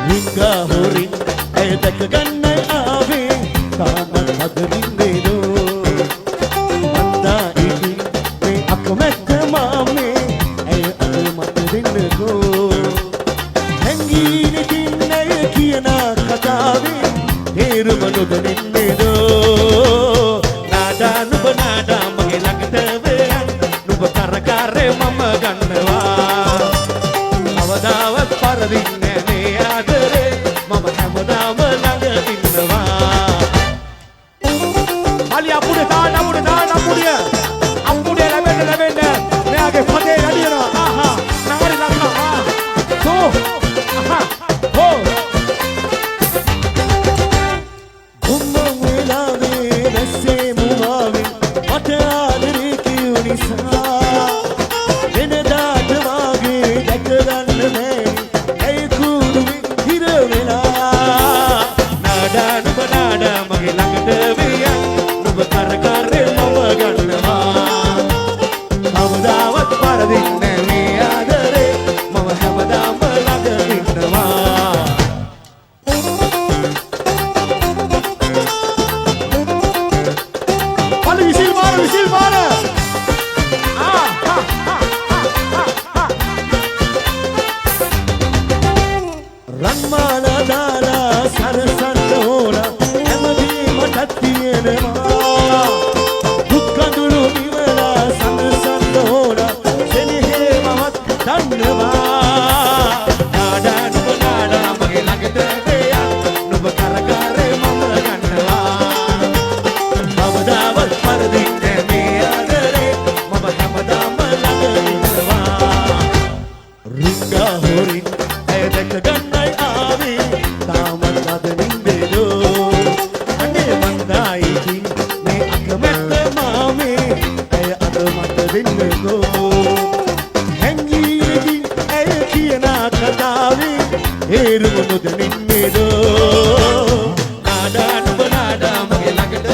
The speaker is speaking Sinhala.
රිංගා හොරින් ඇය දැක ගන්නයි ආවේ තාමත් හදරින්නේදෝ මන්දා ඉතින් මේ අකමැත්ත මාමේ ඇය අද මට දෙන්නකෝ හැංගී නිතින් ඇය කියන කතාවේ තේරුම නොදැනෙන්නේදෝ නාඩා නුඹ නාඩා මගේ ළඟට වෙයන් නුඹ කරකාරේ මම ගන්නවා අවදාවත් පරදින්නේ නේ ආදරේ මම හැමදාම ළඟ ඉන්නවා Ali අපුඩේ තාන්න අපුඩිය ලැබෙන්න මෙයාගේ පදේ වැඩිනවා ආහා නගරි ලක්කා සෝ ආහා හෝ උම්ම වෙලාවේ නැස්සේ මුවාවේ මට ආදරේ කියු නිසා වෙනදාට වාගේ දැක ගන්න බැරි ඇයි කුඩුවේ හිර වෙලා නාඩා නුඹ නාඩා මගේ ළඟට වෙයන් නුඹ කරකාරේ මම ගන්නවා අවදාවත් පරදින්නේ මේ ආදරේ මම හැමදාම ළඟ ඉන්නවා පලි විසිල් මාර රන්මාලා දාලා සරසන්න ඕන හැමදේ මටත් තියෙනවා දුක් කඳුළු නිවලා සනසන්න ඕන සෙනෙහේ මමත් දන්නවා නාඩා නුඹ නාඩා මගේ ළඟට වෙයන් නුඹ කරකාරේ මම ගන්නවා අවදාවත් පරදින්නේ මේ ආදරේ මම හැමදාම ළඟ ඉන්නවා රිංගා හොරින් ඇය දැක ගන්නයි ආවේ තාමත් අද නින්දේදෝ අනේ මන්දා ඉතින් මේ අකමැත්ත මාමේ ඇය අද මට දෙන්නකෝ හැංගී ඇය කියන කතාවේ හේරුම නොදැනෙන්නේදෝ නාඩා නුඹ නාඩා මගේ ළඟට